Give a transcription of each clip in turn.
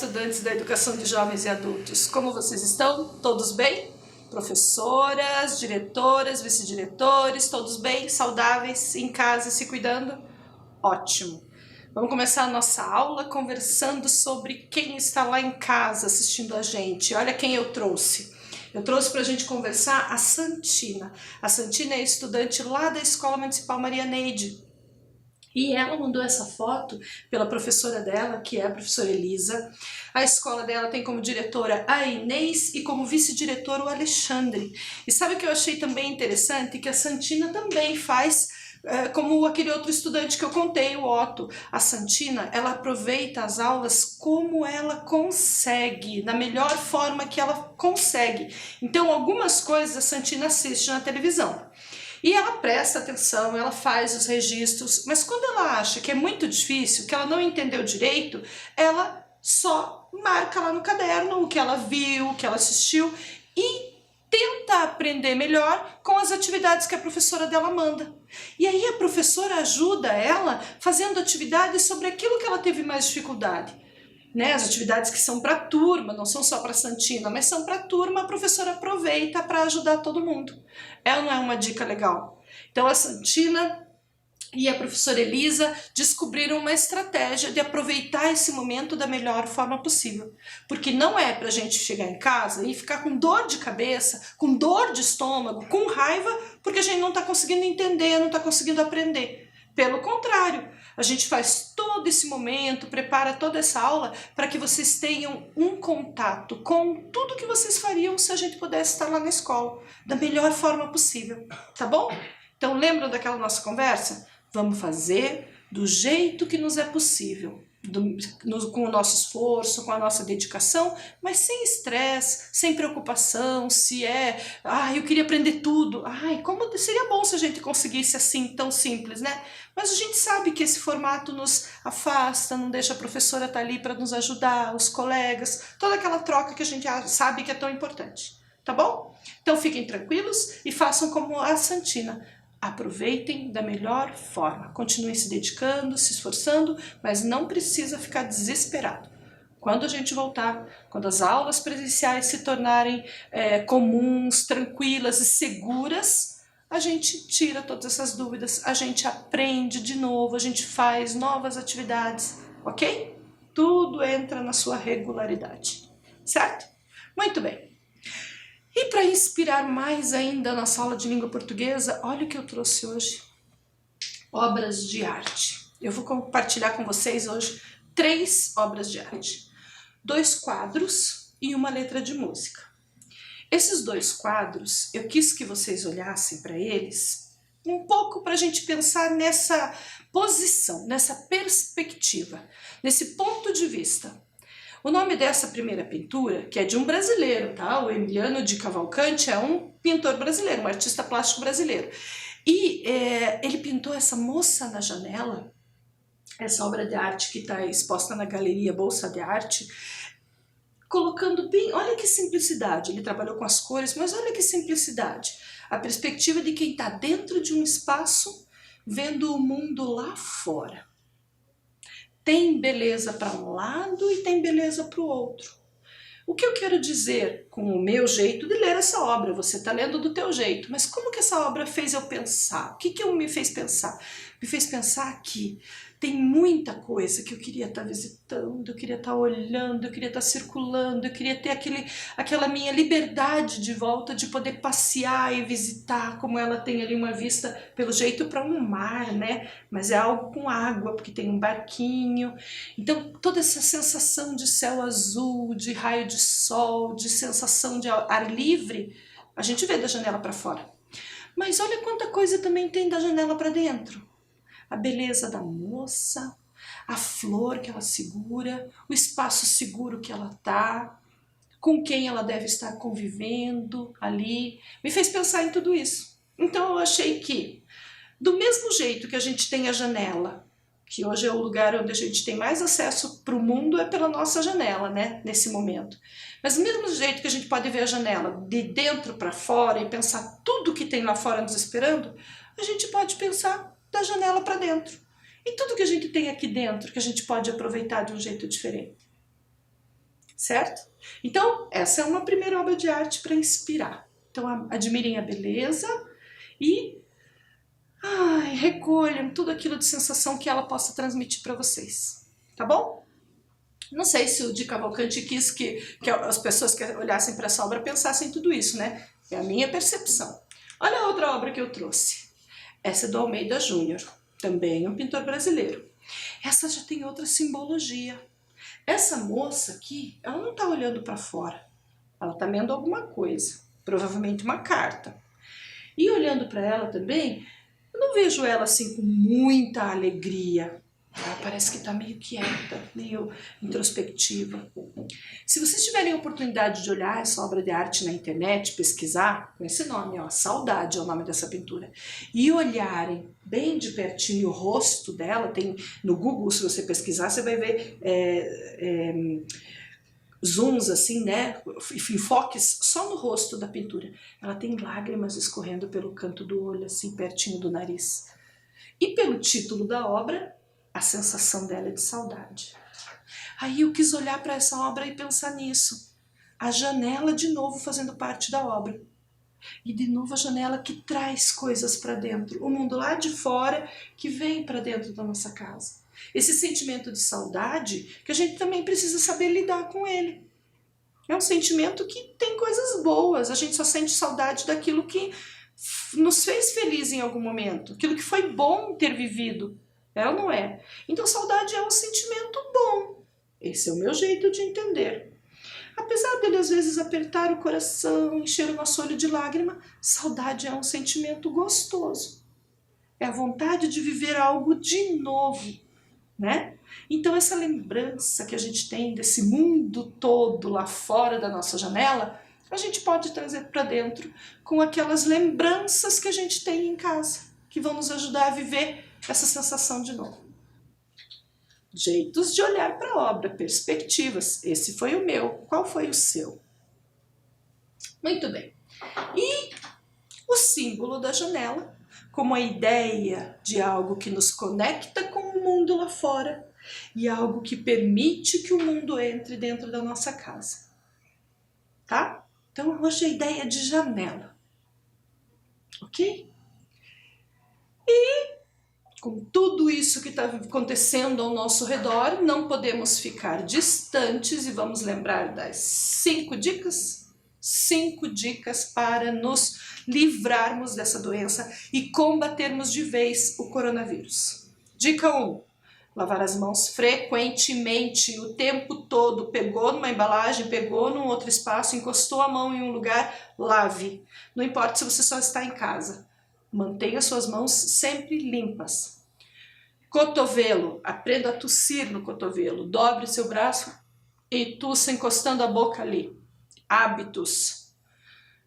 estudantes da educação de jovens e adultos. Como vocês estão? Todos bem? Professoras, diretoras, vice-diretores, todos bem? Saudáveis, em casa, se cuidando? Ótimo! Vamos começar a nossa aula conversando sobre quem está lá em casa assistindo a gente. Olha quem eu trouxe. Eu trouxe para a gente conversar a Santina. A Santina é estudante lá da Escola Municipal Maria Neide. E ela mandou essa foto pela professora dela, que é a professora Elisa. A escola dela tem como diretora a Inês e como vice-diretor o Alexandre. E sabe o que eu achei também interessante? Que a Santina também faz como aquele outro estudante que eu contei, o Otto. A Santina, ela aproveita as aulas como ela consegue, na melhor forma que ela consegue. Então, algumas coisas a Santina assiste na televisão. E ela presta atenção, ela faz os registros, mas quando ela acha que é muito difícil, que ela não entendeu direito, ela só marca lá no caderno o que ela viu, o que ela assistiu e tenta aprender melhor com as atividades que a professora dela manda. E aí a professora ajuda ela fazendo atividades sobre aquilo que ela teve mais dificuldade. As atividades que são para a turma, não são só para a Santina, mas são para a turma, a professora aproveita para ajudar todo mundo. Ela não é uma dica legal? Então a Santina e a professora Elisa descobriram uma estratégia de aproveitar esse momento da melhor forma possível. Porque não é para a gente chegar em casa e ficar com dor de cabeça, com dor de estômago, com raiva, porque a gente não está conseguindo entender, não está conseguindo aprender. Pelo contrário, a gente faz todo esse momento, prepara toda essa aula para que vocês tenham um contato com tudo que vocês fariam se a gente pudesse estar lá na escola, da melhor forma possível, tá bom? Então lembram daquela nossa conversa? Vamos fazer do jeito que nos é possível, com o nosso esforço, com a nossa dedicação, mas sem estresse, sem preocupação, eu queria aprender tudo. Como seria bom se a gente conseguisse assim, tão simples, né? Mas a gente sabe que esse formato nos afasta, não deixa a professora estar ali para nos ajudar, os colegas, toda aquela troca que a gente sabe que é tão importante, tá bom? Então fiquem tranquilos e façam como a Santina. Aproveitem da melhor forma, continuem se dedicando, se esforçando, mas não precisa ficar desesperado. Quando a gente voltar, quando as aulas presenciais se tornarem comuns, tranquilas e seguras, a gente tira todas essas dúvidas, a gente aprende de novo, a gente faz novas atividades, ok? Tudo entra na sua regularidade, certo? Muito bem. E para inspirar mais ainda a nossa aula de língua portuguesa, olha o que eu trouxe hoje. Obras de arte. Eu vou compartilhar com vocês hoje 3 obras de arte. 2 quadros e uma letra de música. Esses 2 quadros, eu quis que vocês olhassem para eles um pouco para a gente pensar nessa posição, nessa perspectiva, nesse ponto de vista. O nome dessa primeira pintura, que é de um brasileiro, tá? O Emiliano de Cavalcante é um pintor brasileiro, um artista plástico brasileiro. E ele pintou essa moça na janela, essa obra de arte que está exposta na Galeria Bolsa de Arte, colocando bem, olha que simplicidade, ele trabalhou com as cores, mas olha que simplicidade. A perspectiva de quem está dentro de um espaço, vendo o mundo lá fora. Tem beleza para um lado e tem beleza para o outro. O que eu quero dizer com o meu jeito de ler essa obra? Você está lendo do teu jeito, mas como que essa obra fez eu pensar? O que me fez pensar? Me fez pensar que tem muita coisa que eu queria estar visitando, eu queria estar olhando, eu queria estar circulando, eu queria ter aquela minha liberdade de volta de poder passear e visitar, como ela tem ali uma vista, pelo jeito, para um mar, né? Mas é algo com água, porque tem um barquinho. Então, toda essa sensação de céu azul, de raio de sol, de sensação de ar livre, a gente vê da janela para fora. Mas olha quanta coisa também tem da janela para dentro. A beleza da moça, a flor que ela segura, o espaço seguro que ela está, com quem ela deve estar convivendo ali. Me fez pensar em tudo isso. Então eu achei que, do mesmo jeito que a gente tem a janela, que hoje é o lugar onde a gente tem mais acesso para o mundo, é pela nossa janela, né, nesse momento. Mas do mesmo jeito que a gente pode ver a janela de dentro para fora e pensar tudo que tem lá fora nos esperando, a gente pode pensar da janela para dentro. E tudo que a gente tem aqui dentro, que a gente pode aproveitar de um jeito diferente. certo? Então, essa é uma primeira obra de arte para inspirar. Então, admirem a beleza e recolham tudo aquilo de sensação que ela possa transmitir para vocês, tá bom? Não sei se o Di Cavalcanti quis que as pessoas que olhassem para essa obra pensassem tudo isso, né? É a minha percepção. Olha a outra obra que eu trouxe. Essa é do Almeida Júnior, também um pintor brasileiro. Essa já tem outra simbologia. Essa moça aqui, ela não está olhando para fora. Ela está lendo alguma coisa, provavelmente uma carta. E olhando para ela também, eu não vejo ela assim com muita alegria. Ela parece que está meio quieta, meio introspectiva. Se vocês tiverem a oportunidade de olhar essa obra de arte na internet, pesquisar, com esse nome, ó, Saudade é o nome dessa pintura, e olharem bem de pertinho o rosto dela, tem no Google, se você pesquisar, você vai ver zooms assim, né, enfoques só no rosto da pintura. Ela tem lágrimas escorrendo pelo canto do olho, assim, pertinho do nariz. E pelo título da obra, a sensação dela é de saudade. Aí eu quis olhar para essa obra e pensar nisso. A janela de novo fazendo parte da obra. E de novo a janela que traz coisas para dentro. O mundo lá de fora que vem para dentro da nossa casa. Esse sentimento de saudade que a gente também precisa saber lidar com ele. É um sentimento que tem coisas boas. A gente só sente saudade daquilo que nos fez feliz em algum momento. Aquilo que foi bom ter vivido. É ou não é? Então saudade é um sentimento bom. Esse é o meu jeito de entender. Apesar dele às vezes apertar o coração, encher o nosso olho de lágrima, saudade é um sentimento gostoso. É a vontade de viver algo de novo, né? Então essa lembrança que a gente tem desse mundo todo lá fora da nossa janela, a gente pode trazer para dentro com aquelas lembranças que a gente tem em casa, que vão nos ajudar a viver essa sensação de novo. Jeitos de olhar para a obra, perspectivas. Esse foi o meu. Qual foi o seu? Muito bem. E o símbolo da janela, como a ideia de algo que nos conecta com o mundo lá fora e algo que permite que o mundo entre dentro da nossa casa. Tá? Então hoje a ideia é de janela. Ok? E com tudo isso que está acontecendo ao nosso redor, não podemos ficar distantes e vamos lembrar das 5 dicas? 5 dicas para nos livrarmos dessa doença e combatermos de vez o coronavírus. Dica 1. Lavar as mãos frequentemente, o tempo todo. Pegou numa embalagem, pegou num outro espaço, encostou a mão em um lugar, lave. Não importa se você só está em casa. Mantenha suas mãos sempre limpas. Cotovelo, aprenda a tossir no cotovelo. Dobre seu braço e tussa encostando a boca ali. Hábitos.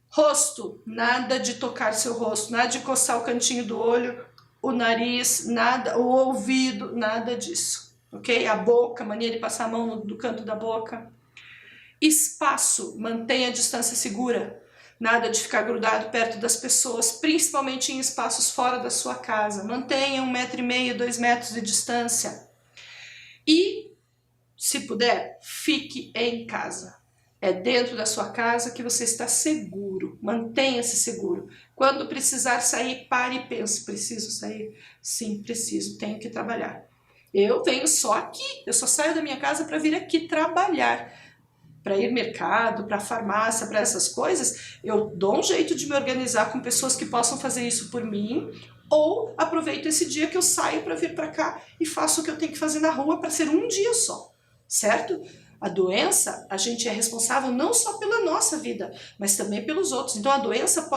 Rosto, nada de tocar seu rosto, nada de coçar o cantinho do olho, o nariz, nada, o ouvido, nada disso. Ok? A boca, mania de passar a mão no canto da boca. Espaço, mantenha a distância segura. Nada de ficar grudado perto das pessoas, principalmente em espaços fora da sua casa. Mantenha 1,5 m, 2 metros de distância. E, se puder, fique em casa. É dentro da sua casa que você está seguro. Mantenha-se seguro. Quando precisar sair, pare e pense. Preciso sair? Sim, preciso. Tenho que trabalhar. Eu venho só aqui. Eu só saio da minha casa para vir aqui trabalhar. Para ir ao mercado, para a farmácia, para essas coisas, eu dou um jeito de me organizar com pessoas que possam fazer isso por mim, ou aproveito esse dia que eu saio para vir para cá e faço o que eu tenho que fazer na rua para ser um dia só, certo? A doença, a gente é responsável não só pela nossa vida, mas também pelos outros. Então a doença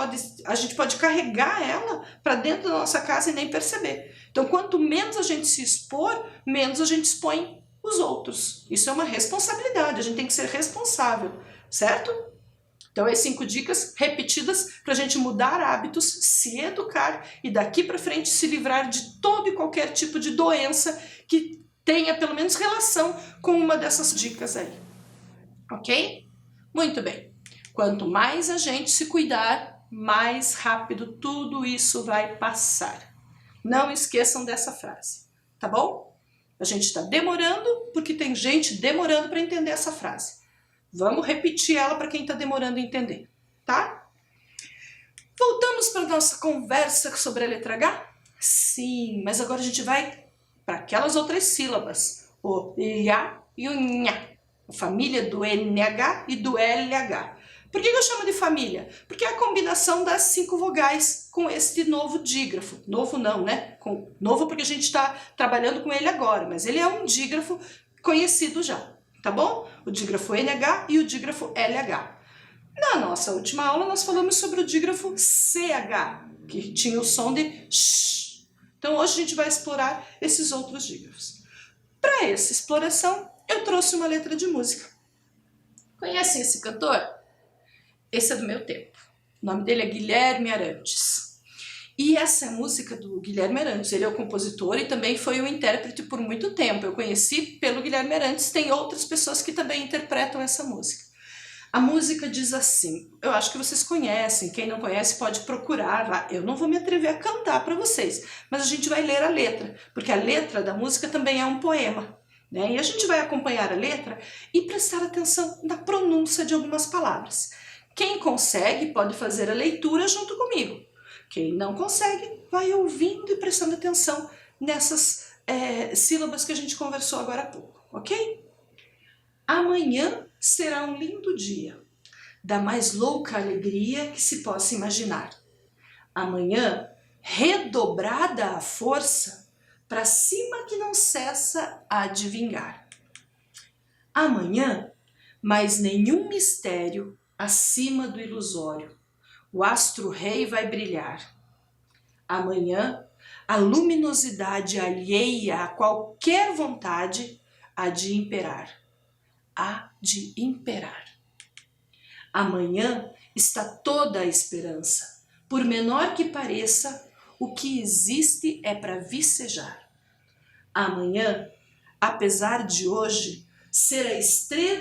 a gente pode carregar ela para dentro da nossa casa e nem perceber. Então quanto menos a gente se expor, menos a gente expõe os outros. Isso é uma responsabilidade, a gente tem que ser responsável, certo? Então, é 5 dicas repetidas para a gente mudar hábitos, se educar e daqui para frente se livrar de todo e qualquer tipo de doença que tenha pelo menos relação com uma dessas dicas aí. Ok? Muito bem. Quanto mais a gente se cuidar, mais rápido tudo isso vai passar. Não esqueçam dessa frase, tá bom? A gente está demorando porque tem gente demorando para entender essa frase. Vamos repetir ela para quem está demorando a entender, tá? Voltamos para a nossa conversa sobre a letra H? Sim, mas agora a gente vai para aquelas outras sílabas. O LH e o NHA. A família do NH e do LH. Por que eu chamo de família? Porque é a combinação das 5 vogais com este novo dígrafo. Novo não, né? Novo porque a gente está trabalhando com ele agora, mas ele é um dígrafo conhecido já, tá bom? O dígrafo NH e o dígrafo LH. Na nossa última aula nós falamos sobre o dígrafo CH, que tinha o som de sh. Então hoje a gente vai explorar esses outros dígrafos. Para essa exploração, eu trouxe uma letra de música. Conhecem esse cantor? Esse é do meu tempo. O nome dele é Guilherme Arantes. E essa é a música do Guilherme Arantes. Ele é o compositor e também foi o intérprete por muito tempo. Eu conheci pelo Guilherme Arantes, tem outras pessoas que também interpretam essa música. A música diz assim, eu acho que vocês conhecem, quem não conhece pode procurar lá. Eu não vou me atrever a cantar para vocês, mas a gente vai ler a letra, porque a letra da música também é um poema. Né? E a gente vai acompanhar a letra e prestar atenção na pronúncia de algumas palavras. Quem consegue pode fazer a leitura junto comigo. Quem não consegue, vai ouvindo e prestando atenção nessas sílabas que a gente conversou agora há pouco, ok? Amanhã será um lindo dia, da mais louca alegria que se possa imaginar. Amanhã, redobrada a força, para cima que não cessa a adivinhar. Amanhã, mais nenhum mistério acima do ilusório, o astro-rei vai brilhar. Amanhã, a luminosidade alheia a qualquer vontade há de imperar. Há de imperar. Amanhã está toda a esperança. Por menor que pareça, o que existe é para vicejar. Amanhã, apesar de hoje, ser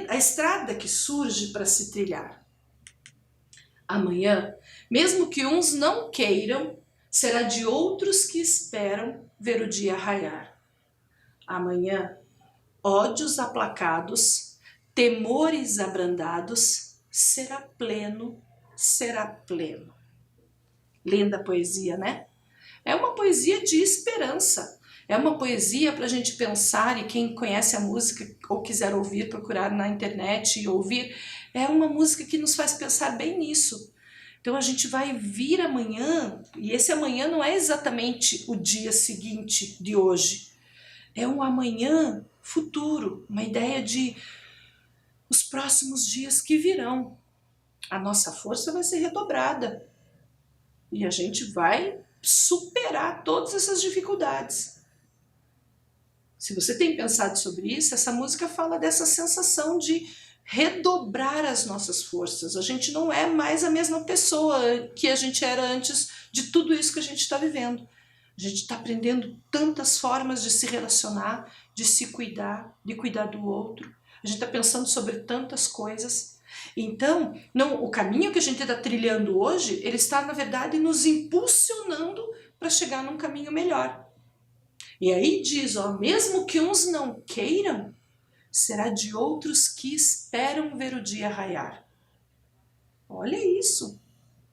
a estrada que surge para se trilhar. Amanhã, mesmo que uns não queiram, será de outros que esperam ver o dia raiar. Amanhã, ódios aplacados, temores abrandados, será pleno, será pleno. Linda poesia, né? É uma poesia de esperança. É uma poesia para a gente pensar, e quem conhece a música ou quiser ouvir, procurar na internet e ouvir, é uma música que nos faz pensar bem nisso. Então a gente vai vir amanhã, e esse amanhã não é exatamente o dia seguinte de hoje. É um amanhã futuro, uma ideia de os próximos dias que virão. A nossa força vai ser redobrada e a gente vai superar todas essas dificuldades. Se você tem pensado sobre isso, essa música fala dessa sensação de redobrar as nossas forças. A gente não é mais a mesma pessoa que a gente era antes de tudo isso que a gente está vivendo. A gente está aprendendo tantas formas de se relacionar, de se cuidar, de cuidar do outro. A gente está pensando sobre tantas coisas. Então, o caminho que a gente está trilhando hoje, ele está, na verdade, nos impulsionando para chegar num caminho melhor. E aí diz, ó, mesmo que uns não queiram, será de outros que esperam ver o dia raiar. Olha isso.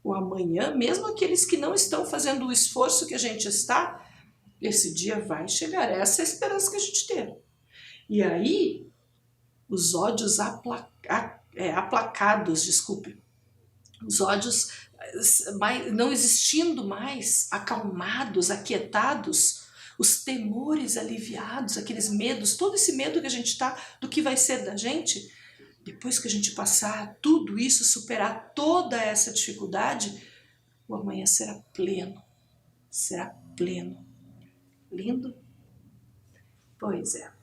O amanhã, mesmo aqueles que não estão fazendo o esforço que a gente está, esse dia vai chegar. Essa é a esperança que a gente tem. E aí, os ódios aplacados, desculpe, os ódios não existindo mais, acalmados, aquietados, os temores aliviados, aqueles medos, todo esse medo que a gente está do que vai ser da gente, depois que a gente passar tudo isso, superar toda essa dificuldade, o amanhã será pleno, será pleno. Lindo? Pois é.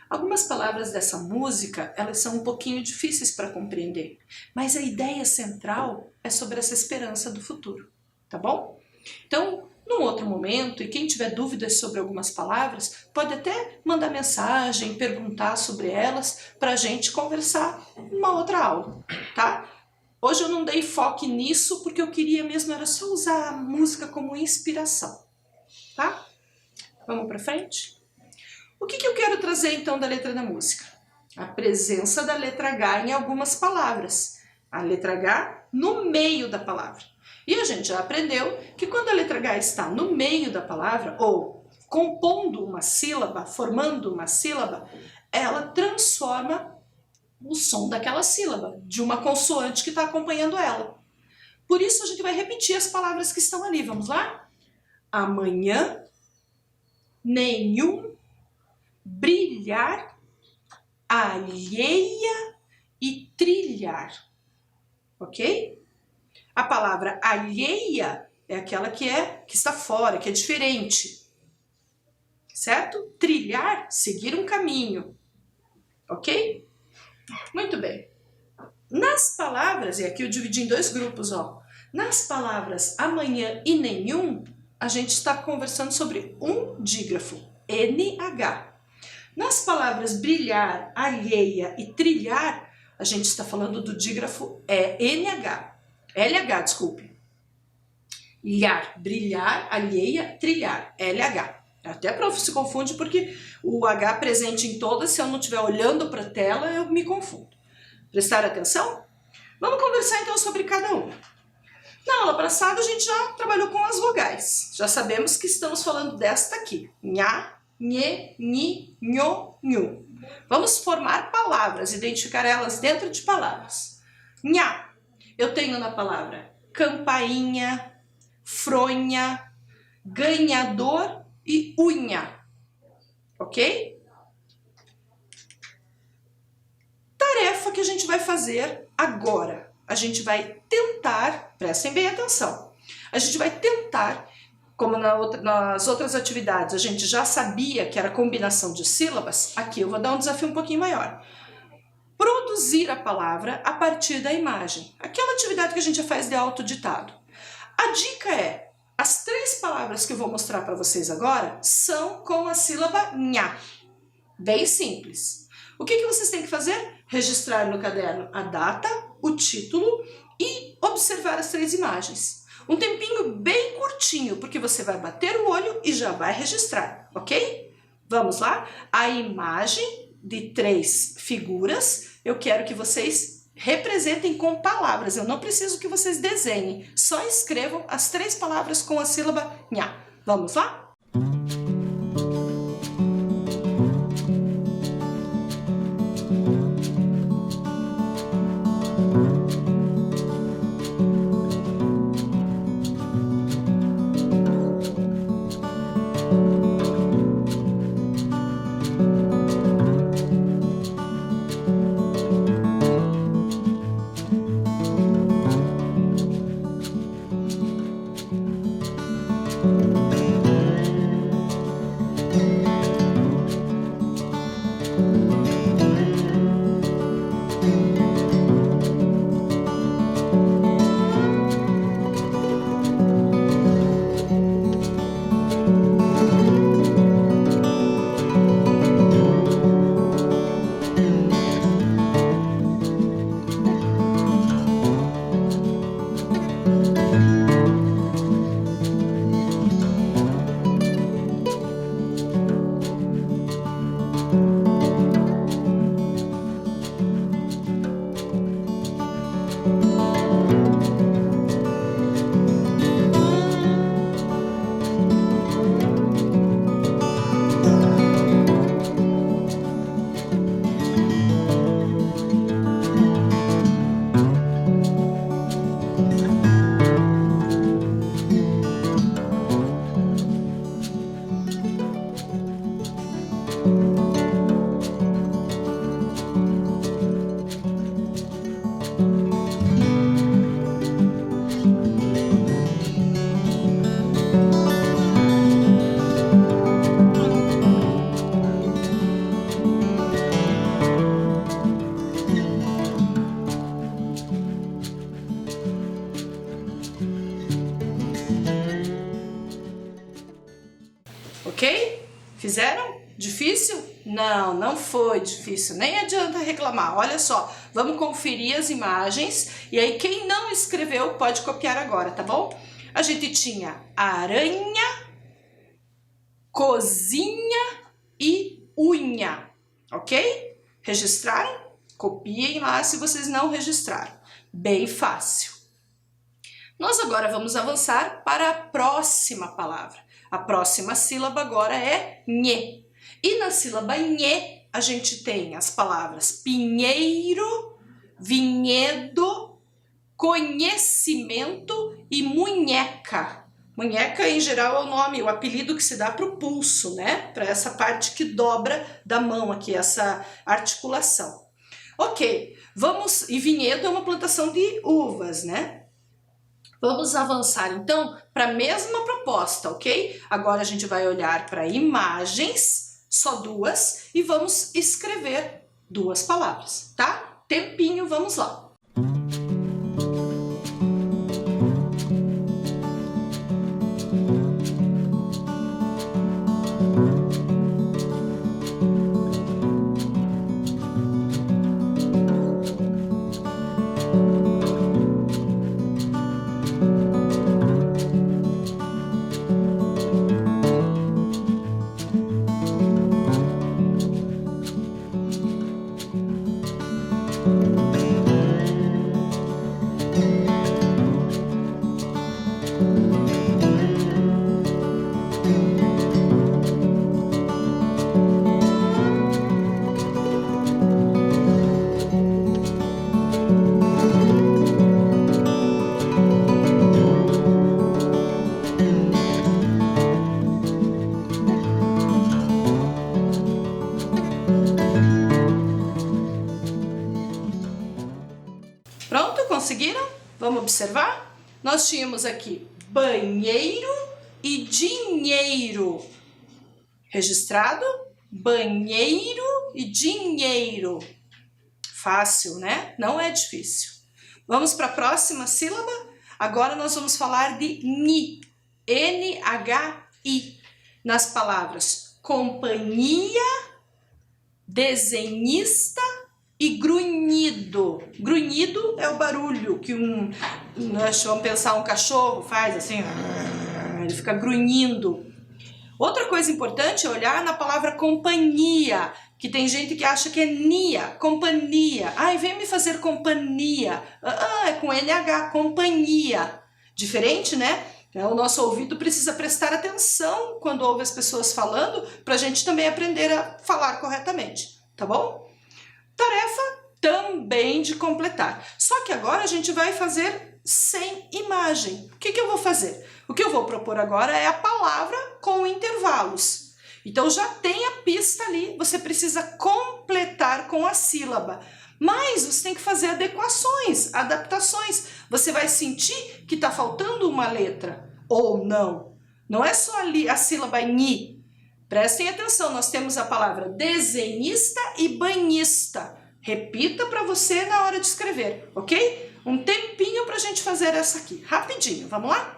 Algumas palavras dessa música, elas são um pouquinho difíceis para compreender, mas a ideia central é sobre essa esperança do futuro, tá bom? Então, num outro momento, e quem tiver dúvidas sobre algumas palavras, pode até mandar mensagem, perguntar sobre elas, para a gente conversar numa outra aula, tá? Hoje eu não dei foco nisso, porque eu queria mesmo era só usar a música como inspiração, tá? Vamos para frente? O que eu quero trazer então da letra da música? A presença da letra H em algumas palavras. A letra H no meio da palavra. E a gente já aprendeu que quando a letra H está no meio da palavra, ou compondo uma sílaba, formando uma sílaba, ela transforma o som daquela sílaba, de uma consoante que está acompanhando ela. Por isso a gente vai repetir as palavras que estão ali. Vamos lá? Amanhã, nenhum, brilhar, alheia e trilhar. Ok? A palavra alheia é aquela que está fora, que é diferente. Certo? Trilhar, seguir um caminho. Ok? Muito bem. Nas palavras, e aqui eu dividi em dois grupos, ó. Nas palavras amanhã e nenhum, a gente está conversando sobre um dígrafo, NH. Nas palavras brilhar, alheia e trilhar, a gente está falando do dígrafo LH, desculpe. Lhar, brilhar, alheia, trilhar, LH. Até a prof se confunde porque o H presente em todas, se eu não estiver olhando para a tela, eu me confundo. Prestar atenção? Vamos conversar então sobre cada um. Na aula passada a gente já trabalhou com as vogais. Já sabemos que estamos falando desta aqui. Nha, nhe, ni, nho, nhu. Vamos formar palavras, identificar elas dentro de palavras. Nha. Eu tenho na palavra campainha, fronha, ganhador e unha. Ok? Tarefa que a gente vai fazer agora. A gente vai tentar, prestem bem atenção, a gente vai tentar, como nas outras atividades a gente já sabia que era combinação de sílabas, aqui eu vou dar um desafio um pouquinho maior. Produzir a palavra a partir da imagem. Aquela atividade que a gente já faz de autoditado. A dica é, as 3 palavras que eu vou mostrar para vocês agora são com a sílaba nha. Bem simples. O que vocês têm que fazer? Registrar no caderno a data, o título e observar as 3 imagens. Um tempinho bem curtinho, porque você vai bater o olho e já vai registrar, ok? Vamos lá? A imagem de 3 figuras, eu quero que vocês representem com palavras. Eu não preciso que vocês desenhem, só escrevam as 3 palavras com a sílaba nha. Vamos lá? Ok? Fizeram? Difícil? Não, não foi difícil, nem adianta reclamar. Olha só, vamos conferir as imagens e aí quem não escreveu pode copiar agora, tá bom? A gente tinha aranha, cozinha e unha, ok? Registraram? Copiem lá se vocês não registraram. Bem fácil. Nós agora vamos avançar para a próxima palavra. A próxima sílaba agora é nhe. E na sílaba nhe, a gente tem as palavras pinheiro, vinhedo, conhecimento e munheca. Munheca, em geral, é o nome, o apelido que se dá para o pulso, né? Para essa parte que dobra da mão aqui, essa articulação. Ok, vamos... E vinhedo é uma plantação de uvas, né? Vamos avançar, então, para a mesma proposta, ok? Agora a gente vai olhar para imagens, só duas, e vamos escrever duas palavras, tá? Tempinho, vamos lá. Pronto? Conseguiram? Vamos observar? Nós tínhamos aqui banheiro e dinheiro. Registrado? Banheiro e dinheiro. Fácil, né? Não é difícil. Vamos para a próxima sílaba? Agora nós vamos falar de ni. N-H-I. Nas palavras companhia, desenhista e grunhido. Grunhido é o barulho que nós vamos pensar, um cachorro faz assim, ele fica grunhindo. Outra coisa importante é olhar na palavra companhia, que tem gente que acha que é nia, companhia. Ai, vem me fazer companhia. É com NH, companhia. Diferente, né? O nosso ouvido precisa prestar atenção quando ouve as pessoas falando, para a gente também aprender a falar corretamente, tá bom? Tarefa também de completar. Só que agora a gente vai fazer sem imagem. O que eu vou fazer? O que eu vou propor agora é a palavra com intervalos. Então já tem a pista ali, você precisa completar com a sílaba. Mas você tem que fazer adequações, adaptações. Você vai sentir que está faltando uma letra ou não. Não é só ali a sílaba ni. Prestem atenção, nós temos a palavra desenhista e banhista. Repita para você na hora de escrever, ok? Um tempinho para a gente fazer essa aqui, rapidinho, vamos lá?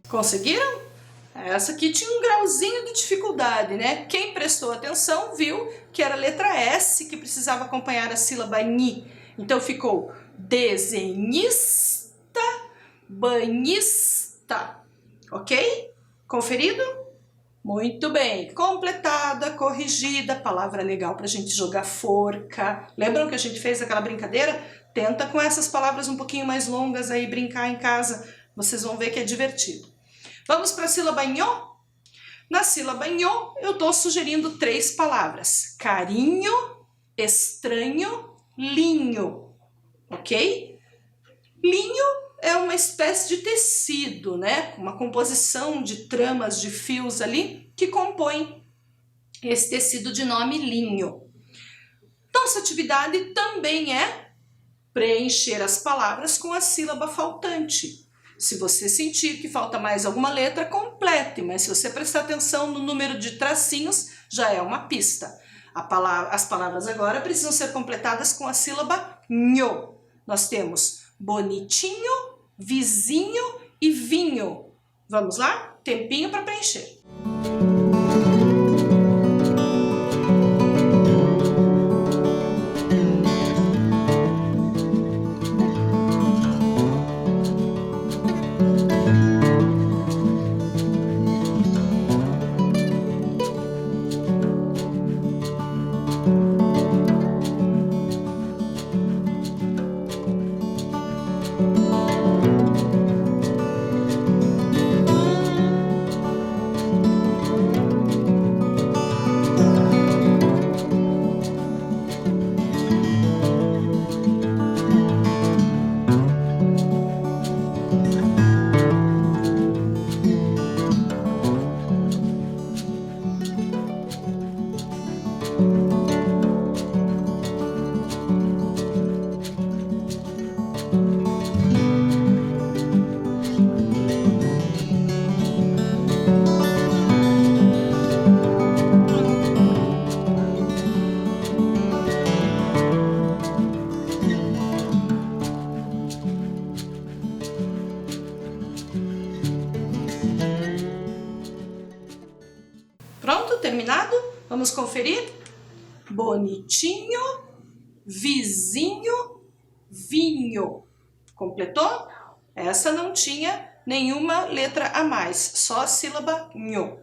Conseguiram? Essa aqui tinha um grauzinho de dificuldade, né? Quem prestou atenção viu que era a letra S que precisava acompanhar a sílaba ni. Então ficou desenhista, banhista. Ok? Conferido? Muito bem. Completada, corrigida, palavra legal para a gente jogar forca. Lembram que a gente fez aquela brincadeira? Tenta com essas palavras um pouquinho mais longas aí brincar em casa, vocês vão ver que é divertido. Vamos para a sílaba nho? Na sílaba nho, eu estou sugerindo 3 palavras: carinho, estranho, linho, ok? Linho é uma espécie de tecido, né? Uma composição de tramas de fios ali que compõe esse tecido de nome linho. Nossa atividade também é preencher as palavras com a sílaba faltante. Se você sentir que falta mais alguma letra, complete, mas se você prestar atenção no número de tracinhos, já é uma pista. As palavras agora precisam ser completadas com a sílaba nho. Nós temos bonitinho, vizinho e vinho. Vamos lá? Tempinho para preencher. Pronto? Terminado? Vamos conferir? Bonitinho, vizinho, vinho. Completou? Essa não tinha nenhuma letra a mais, só a sílaba nho.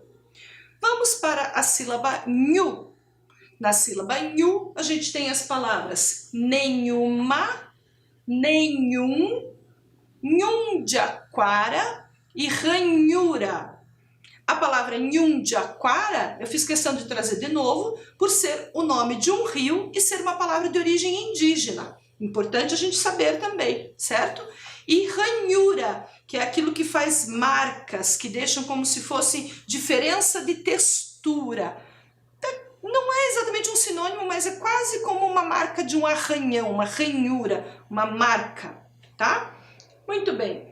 Vamos para a sílaba nhu. Na sílaba nhu, a gente tem as palavras nenhuma, nenhum, nhundiaquara e ranhura. A palavra nhundiaquara eu fiz questão de trazer de novo por ser o nome de um rio e ser uma palavra de origem indígena. Importante a gente saber também, certo? E ranhura, que é aquilo que faz marcas, que deixam como se fosse diferença de textura. Não é exatamente um sinônimo, mas é quase como uma marca de um arranhão, uma ranhura, uma marca, tá? Muito bem.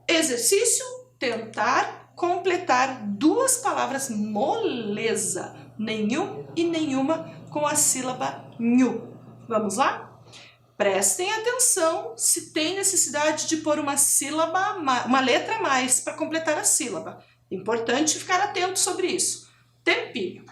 Exercício: tentar completar 2 palavras moleza, nenhum e nenhuma, com a sílaba nhu. Vamos lá? Prestem atenção se tem necessidade de pôr uma sílaba, uma letra a mais para completar a sílaba. Importante ficar atento sobre isso. Tempinho.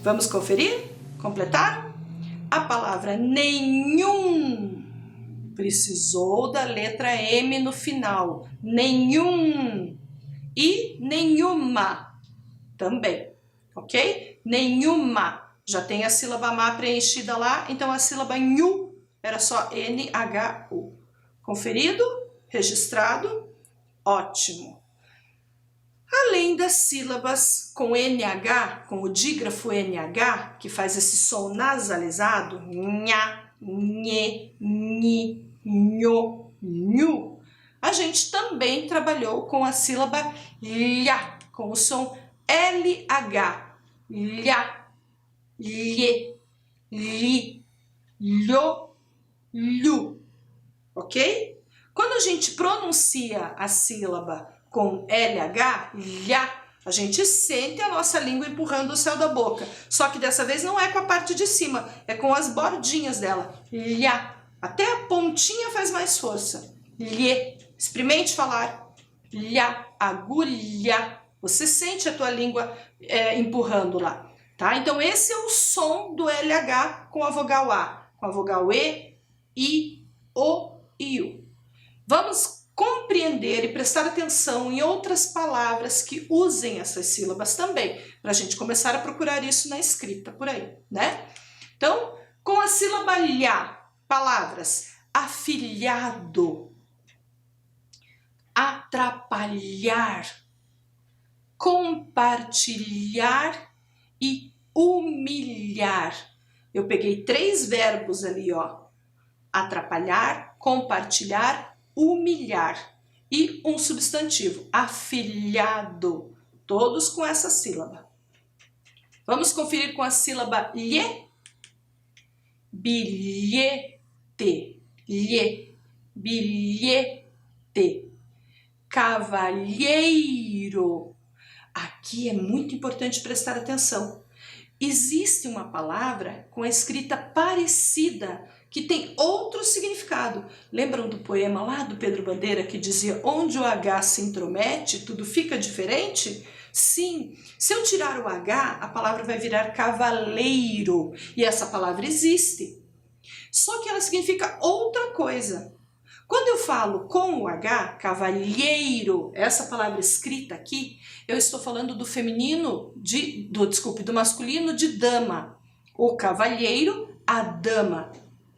Vamos conferir? Completaram? A palavra nenhum precisou da letra M no final. Nenhum. E nenhuma também, ok? nenhuma. Já tem a sílaba má preenchida lá, então a sílaba nhu era só N-H-U. Conferido? Registrado? Ótimo. Além das sílabas com NH, com o dígrafo NH, que faz esse som nasalizado, nha, nhe, nhi, nho, nhu, a gente também trabalhou com a sílaba lha, com o som LH, lha, lhe, li, lho, lhu, ok? Quando a gente pronuncia a sílaba com LH, lha, a gente sente a nossa língua empurrando o céu da boca. Só que dessa vez não é com a parte de cima, é com as bordinhas dela. Lha. Até a pontinha faz mais força. Lhe. Experimente falar. Lha. Agulha. Você sente a tua língua empurrando lá. Tá? Então esse é o som do LH com a vogal A. Com a vogal E, I, O e U. Vamos compreender e prestar atenção em outras palavras que usem essas sílabas também, para a gente começar a procurar isso na escrita por aí, né? Então, com a sílaba lha, palavras afilhado, atrapalhar, compartilhar e humilhar. Eu peguei 3 verbos ali, ó. Atrapalhar, compartilhar, humilhar e um substantivo, afilhado, todos com essa sílaba. Vamos conferir com a sílaba lhe, bilhete, lhe, bilhete, cavalheiro. Aqui é muito importante prestar atenção. Existe uma palavra com a escrita parecida, que tem outro significado. Lembram do poema lá do Pedro Bandeira que dizia onde o H se intromete, tudo fica diferente? Sim, se eu tirar o H, a palavra vai virar cavaleiro, e essa palavra existe. Só que ela significa outra coisa. Quando eu falo com o H, cavalheiro, essa palavra escrita aqui, eu estou falando do feminino, do masculino de dama. O cavalheiro, a dama,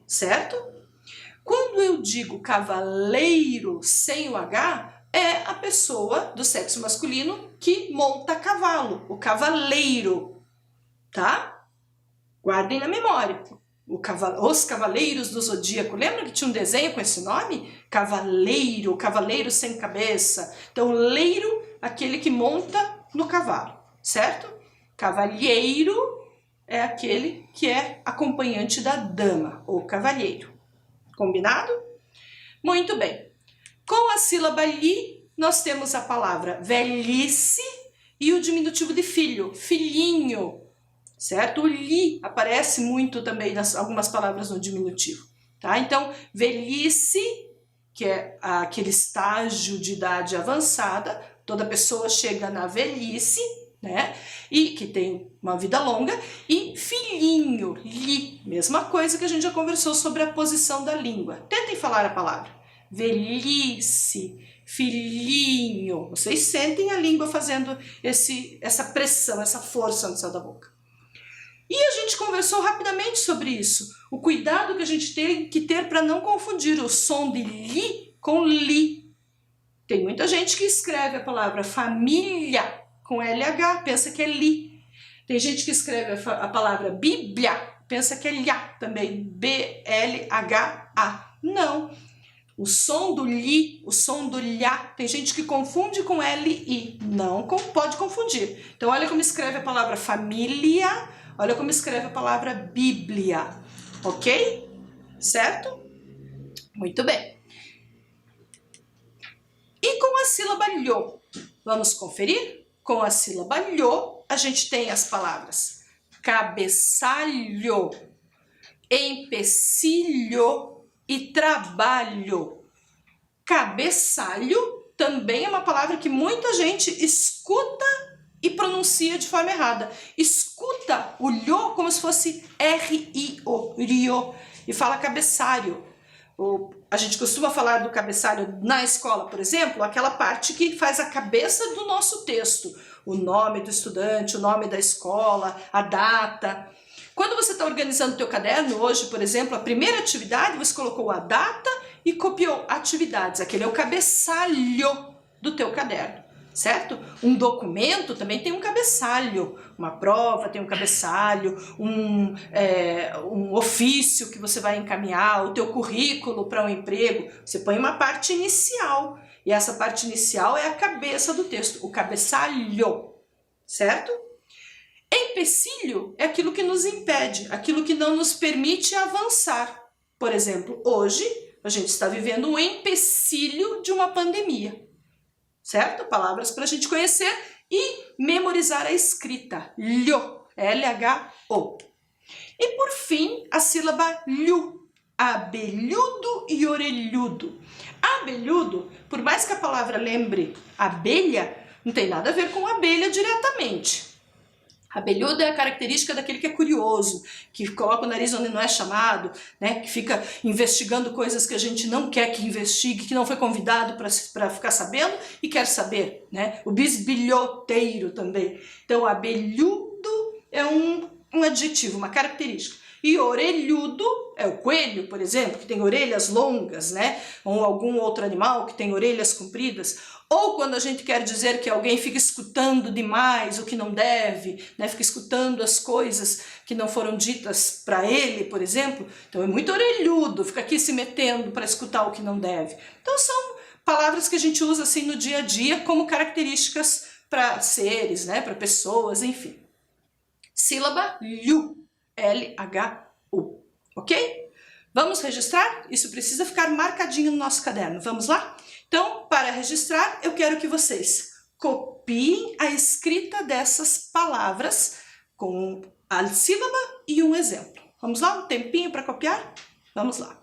certo? Quando eu digo cavaleiro sem o H, é a pessoa do sexo masculino que monta cavalo, o cavaleiro, tá? Guardem na memória. Os Cavaleiros do Zodíaco, lembra que tinha um desenho com esse nome? Cavaleiro, cavaleiro sem cabeça. Então, leiro, aquele que monta no cavalo, certo? Cavalheiro é aquele que é acompanhante da dama, ou cavalheiro. Combinado? Muito bem. Com a sílaba li, nós temos a palavra velhice e o diminutivo de filho, filhinho. Certo? O li aparece muito também nas algumas palavras no diminutivo, tá? Então, velhice, que é aquele estágio de idade avançada, toda pessoa chega na velhice, né? E que tem uma vida longa, e filhinho, li, mesma coisa que a gente já conversou sobre a posição da língua. Tentem falar a palavra. Velhice, filhinho. Vocês sentem a língua fazendo essa pressão, essa força no céu da boca. E a gente conversou rapidamente sobre isso, o cuidado que a gente tem que ter para não confundir o som de li com li. Tem muita gente que escreve a palavra família com LH, pensa que é li. Tem gente que escreve a palavra bíblia, pensa que é lha também, B-L-H-A. Não, o som do li, o som do lha, tem gente que confunde com L-I, não pode confundir. Então olha como escreve a palavra família, olha como escreve a palavra Bíblia, ok? Certo? Muito bem. E com a sílaba lho, vamos conferir? Com a sílaba lho, a gente tem as palavras cabeçalho, empecilho e trabalho. Cabeçalho também é uma palavra que muita gente escuta e pronuncia de forma errada. Escuta o lho como se fosse R-I-O, rio, e fala cabeçalho. A gente costuma falar do cabeçalho na escola, por exemplo, aquela parte que faz a cabeça do nosso texto. o nome do estudante, o nome da escola, a data. Quando você está organizando o teu caderno, hoje, por exemplo, a primeira atividade, você colocou a data e copiou atividades. Aquele é o cabeçalho do teu caderno, certo? Um documento também tem um cabeçalho. Uma prova tem um cabeçalho, um ofício que você vai encaminhar, o teu currículo para um emprego. Você põe uma parte inicial. E essa parte inicial é a cabeça do texto, o cabeçalho, certo? Empecilho é aquilo que nos impede, aquilo que não nos permite avançar. Por exemplo, hoje a gente está vivendo um empecilho de uma pandemia, certo? Palavras para a gente conhecer e memorizar a escrita. Lho, L-H-O. E por fim, a sílaba lhu, abelhudo e orelhudo. Abelhudo, por mais que a palavra lembre abelha, não tem nada a ver com abelha diretamente. Abelhudo é a característica daquele que é curioso, que coloca o nariz onde não é chamado, né? Que fica investigando coisas que a gente não quer que investigue, que não foi convidado para ficar sabendo e quer saber, né? O bisbilhoteiro também. Então, abelhudo é um adjetivo, uma característica. E orelhudo é o coelho, por exemplo, que tem orelhas longas, né? Ou algum outro animal que tem orelhas compridas. Ou quando a gente quer dizer que alguém fica escutando demais o que não deve, né? Fica escutando as coisas que não foram ditas para ele, por exemplo. Então é muito orelhudo, fica aqui se metendo para escutar o que não deve. Então são palavras que a gente usa assim no dia a dia como características para seres, né? Para pessoas, enfim. Sílaba lhu, L-H-U, ok? Vamos registrar? Isso precisa ficar marcadinho no nosso caderno. Vamos lá? Então, para registrar, eu quero que vocês copiem a escrita dessas palavras com a sílaba e um exemplo. Vamos lá? Um tempinho para copiar? Vamos lá.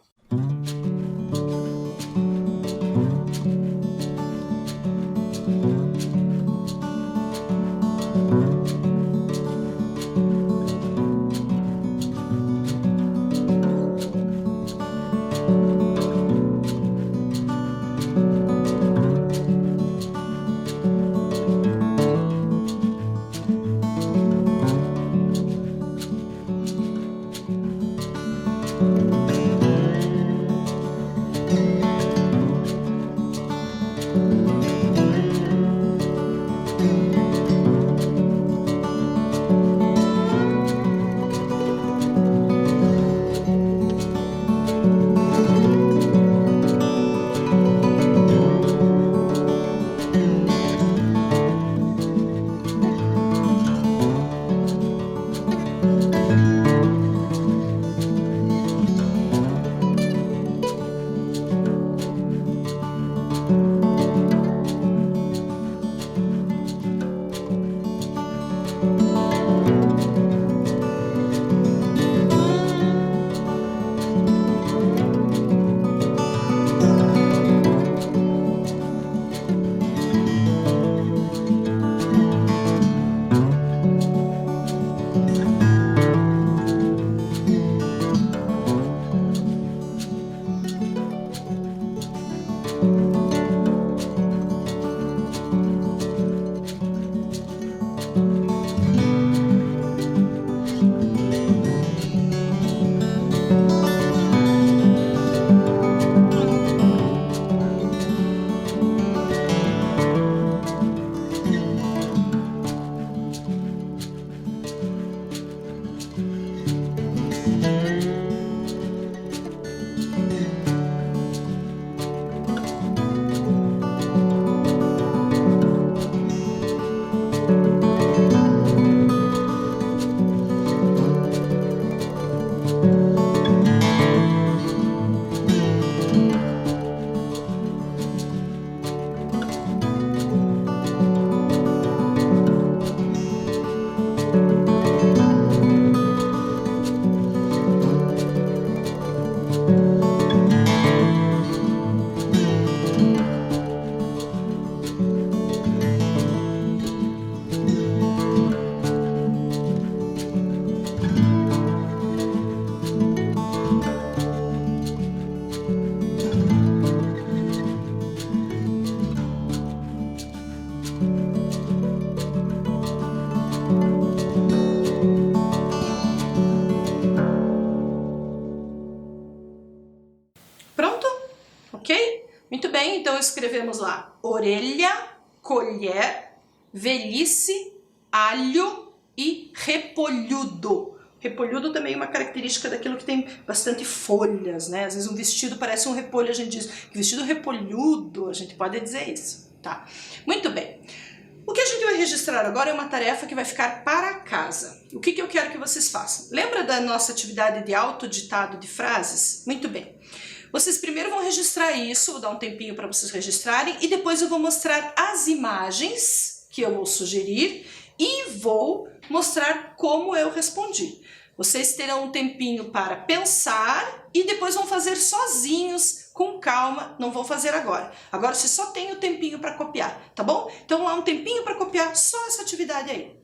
bem, então escrevemos lá orelha, colher, velhice, alho e repolhudo. Repolhudo também é uma característica daquilo que tem bastante folhas, né? Às vezes um vestido parece um repolho, a gente diz que vestido repolhudo, a gente pode dizer isso, tá? Muito bem. O que a gente vai registrar agora é uma tarefa que vai ficar para casa. O que eu quero que vocês façam? Lembra da nossa atividade de autoditado de frases? Muito bem. Vocês primeiro vão registrar isso, vou dar um tempinho para vocês registrarem, e depois eu vou mostrar as imagens que eu vou sugerir e vou mostrar como eu respondi. Vocês terão um tempinho para pensar e depois vão fazer sozinhos, com calma, não vou fazer agora. Agora você só tem o tempinho para copiar, tá bom? Então lá um tempinho para copiar só essa atividade aí.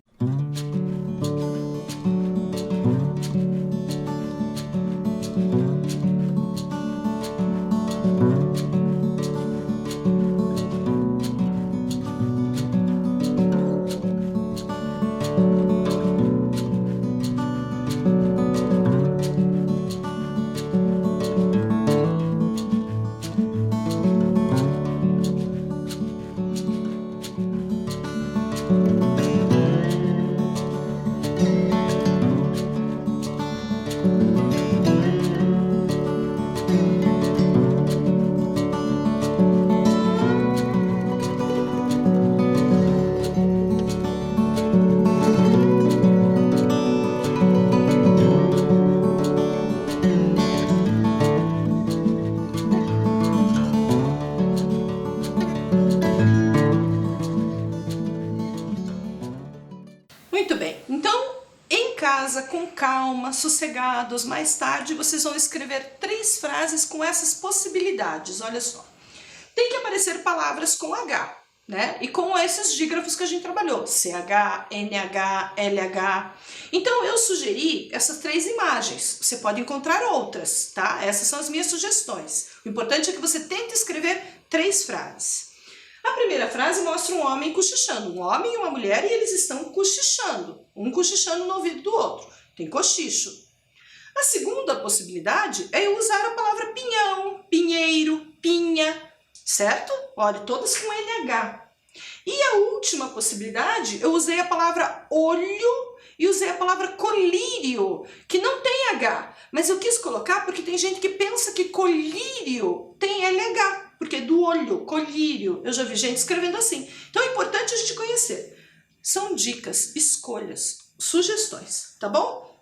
Muito bem, então em casa, com calma, sossegados, mais tarde vocês vão escrever 3 frases com essas possibilidades, olha só. Tem que aparecer palavras com H, né? E com esses dígrafos que a gente trabalhou, CH, NH, LH. Então eu sugeri essas 3 imagens, você pode encontrar outras, tá? Essas são as minhas sugestões. O importante é que você tente escrever 3 frases. A primeira frase mostra um homem cochichando, um homem e uma mulher, e eles estão cochichando, um cochichando no ouvido do outro, tem cochicho. A segunda possibilidade é eu usar a palavra pinhão, pinheiro, pinha, certo? Olha, todas com NH. E a última possibilidade, eu usei a palavra olho e usei a palavra colírio, que não tem H, mas eu quis colocar porque tem gente que pensa que colírio tem LH. Porque é do olho, colírio, eu já vi gente escrevendo assim. Então é importante a gente conhecer. São dicas, escolhas, sugestões, tá bom?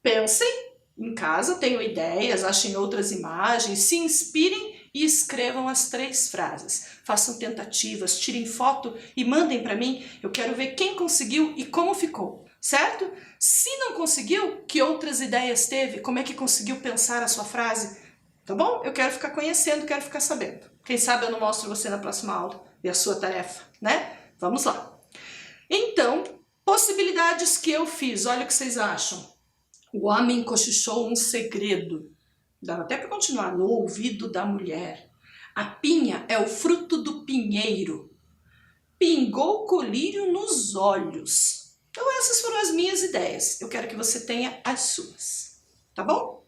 Pensem em casa, tenham ideias, achem outras imagens, se inspirem e escrevam as 3 frases. Façam tentativas, tirem foto e mandem para mim. Eu quero ver quem conseguiu e como ficou, certo? Se não conseguiu, que outras ideias teve? Como é que conseguiu pensar a sua frase? Tá bom? Eu quero ficar conhecendo, quero ficar sabendo. Quem sabe eu não mostro você na próxima aula e a sua tarefa, né? Vamos lá. Então, possibilidades que eu fiz, olha o que vocês acham. O homem cochichou um segredo. Dá até para continuar. No ouvido da mulher. A pinha é o fruto do pinheiro. Pingou colírio nos olhos. Então essas foram as minhas ideias. Eu quero que você tenha as suas. Tá bom?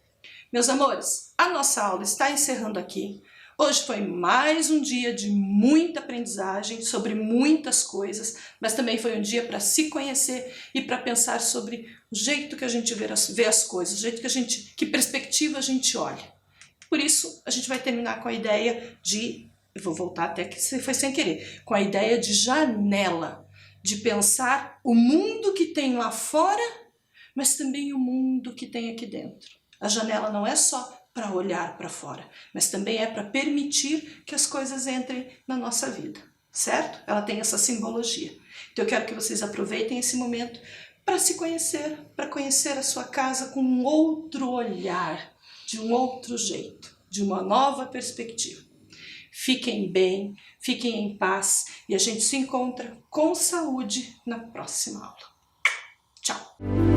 Meus amores, a nossa aula está encerrando aqui. Hoje foi mais um dia de muita aprendizagem sobre muitas coisas, mas também foi um dia para se conhecer e para pensar sobre o jeito que a gente vê as coisas, o jeito que perspectiva a gente olha. Por isso, a gente vai terminar com a ideia de, eu vou voltar até que foi sem querer, com a ideia de janela, de pensar o mundo que tem lá fora, mas também o mundo que tem aqui dentro. A janela não é só para olhar para fora, mas também é para permitir que as coisas entrem na nossa vida, certo? Ela tem essa simbologia. Então eu quero que vocês aproveitem esse momento para se conhecer, para conhecer a sua casa com um outro olhar, de um outro jeito, de uma nova perspectiva. Fiquem bem, fiquem em paz e a gente se encontra com saúde na próxima aula. Tchau!